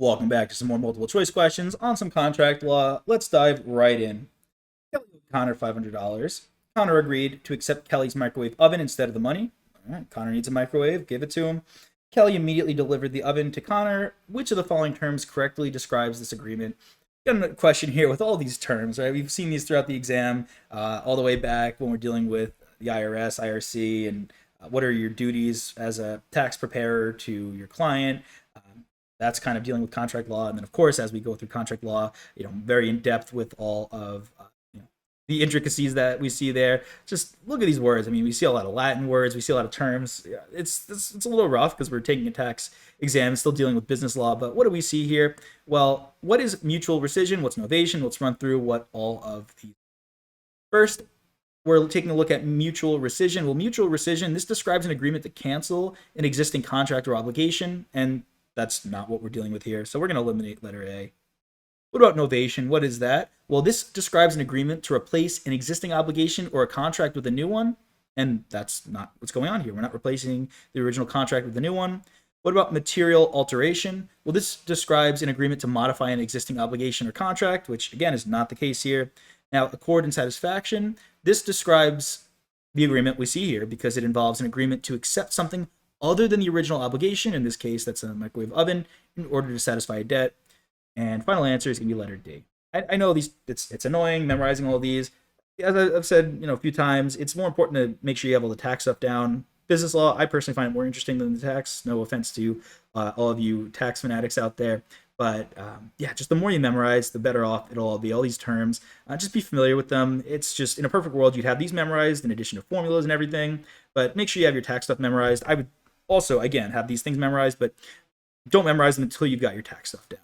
Welcome back to some more multiple choice questions on some contract law. Let's dive right in. Kelly owed Connor $500. Connor agreed to accept Kelly's microwave oven instead of the money. All right, Connor needs a microwave, give it to him. Kelly immediately delivered the oven to Connor. Which of the following terms correctly describes this agreement? Got a question here with all these terms, right? We've seen these throughout the exam, all the way back when we're dealing with the IRS, IRC, and what are your duties as a tax preparer to your client. That's kind of dealing with contract law. And then, of course, as we go through contract law, very in depth with all of the intricacies that we see there. Just look at these words. I mean, we see a lot of Latin words. We see a lot of terms. Yeah, it's a little rough because we're taking a tax exam, still dealing with business law. But what do we see here? Well, what is mutual rescission? What's novation? Let's run through what all of these. First, we're taking a look at mutual rescission. Well, mutual rescission, this describes an agreement to cancel an existing contract or obligation, and that's not what we're dealing with here. So we're going to eliminate letter A. What about novation? What is that? Well, this describes an agreement to replace an existing obligation or a contract with a new one, and that's not what's going on here. We're not replacing the original contract with the new one. What about material alteration? Well, this describes an agreement to modify an existing obligation or contract, which again is not the case here. Now, accord and satisfaction. This describes the agreement we see here because it involves an agreement to accept something other than the original obligation. In this case, that's a microwave oven, in order to satisfy a debt. And final answer is going to be letter D. I know these. It's annoying memorizing all of these. As I've said, a few times, it's more important to make sure you have all the tax stuff down. Business law, I personally find it more interesting than the tax. No offense to all of you tax fanatics out there. But yeah, just the more you memorize, the better off it'll all be. All these terms, just be familiar with them. It's just, in a perfect world, you'd have these memorized in addition to formulas and everything. But make sure you have your tax stuff memorized. I would also, again, have these things memorized, but don't memorize them until you've got your tax stuff down.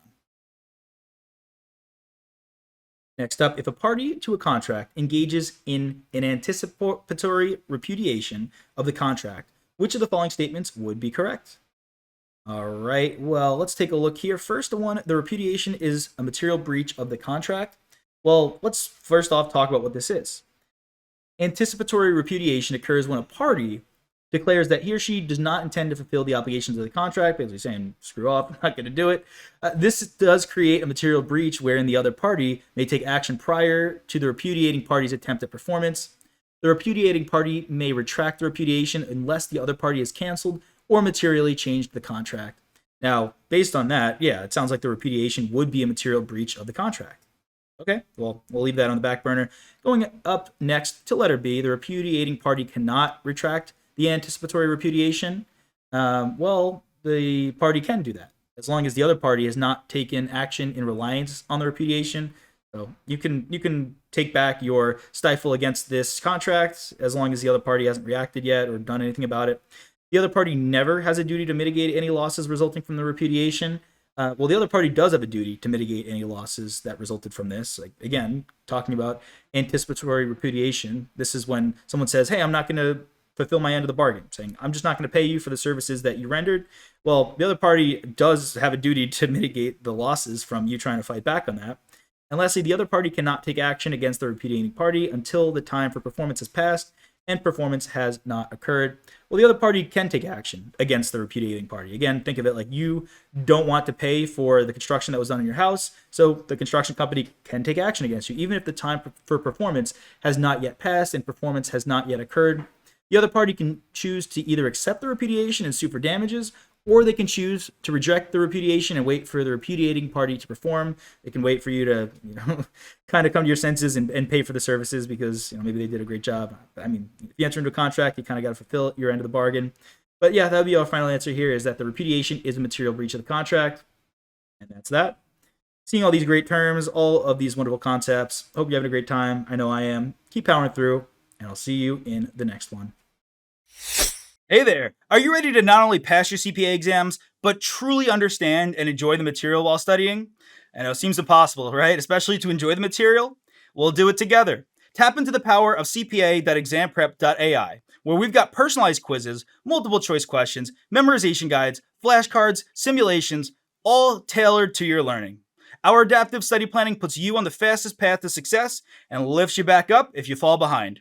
Next up, if a party to a contract engages in an anticipatory repudiation of the contract, which of the following statements would be correct? All right, well, let's take a look here. First one, the repudiation is a material breach of the contract. Well, let's first off talk about what this is. Anticipatory repudiation occurs when a party declares that he or she does not intend to fulfill the obligations of the contract, basically saying, screw off, I'm not going to do it. This does create a material breach wherein the other party may take action prior to the repudiating party's attempt at performance. The repudiating party may retract the repudiation unless the other party has canceled or materially changed the contract. Now, based on that, yeah, it sounds like the repudiation would be a material breach of the contract. Okay, well, we'll leave that on the back burner. Going up next to letter B, the repudiating party cannot retract the anticipatory repudiation. Well, the party can do that as long as the other party has not taken action in reliance on the repudiation. So you can take back your stifle against this contract as long as the other party hasn't reacted yet or done anything about it. The other party never has a duty to mitigate any losses resulting from the repudiation. Well, the other party does have a duty to mitigate any losses that resulted from this. Like, again, talking about anticipatory repudiation, this is when someone says, hey, I'm not going to fulfill my end of the bargain, saying, I'm just not going to pay you for the services that you rendered. Well, the other party does have a duty to mitigate the losses from you trying to fight back on that. And lastly, the other party cannot take action against the repudiating party until the time for performance has passed and performance has not occurred. Well, the other party can take action against the repudiating party. Again, think of it like you don't want to pay for the construction that was done in your house, so the construction company can take action against you, even if the time for performance has not yet passed and performance has not yet occurred. The other party can choose to either accept the repudiation and sue for damages, or they can choose to reject the repudiation and wait for the repudiating party to perform. They can wait for you to, kind of come to your senses and pay for the services because, maybe they did a great job. I mean, if you enter into a contract, you kind of got to fulfill your end of the bargain. But yeah, that would be our final answer here, is that the repudiation is a material breach of the contract. And that's that. Seeing all these great terms, all of these wonderful concepts. Hope you're having a great time. I know I am. Keep powering through, and I'll see you in the next one. Hey there! Are you ready to not only pass your CPA exams, but truly understand and enjoy the material while studying? I know it seems impossible, right? Especially to enjoy the material? We'll do it together. Tap into the power of cpa.examprep.ai, where we've got personalized quizzes, multiple choice questions, memorization guides, flashcards, simulations, all tailored to your learning. Our adaptive study planning puts you on the fastest path to success and lifts you back up if you fall behind.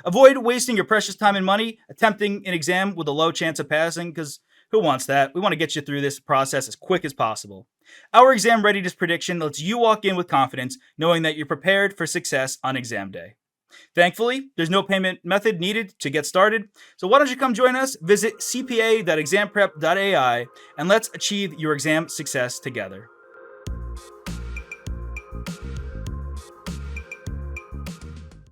Avoid wasting your precious time and money attempting an exam with a low chance of passing, because who wants that? We want to get you through this process as quick as possible. Our exam readiness prediction lets you walk in with confidence, knowing that you're prepared for success on exam day. Thankfully, there's no payment method needed to get started, so why don't you come join us? Visit cpa.examprep.ai and let's achieve your exam success together.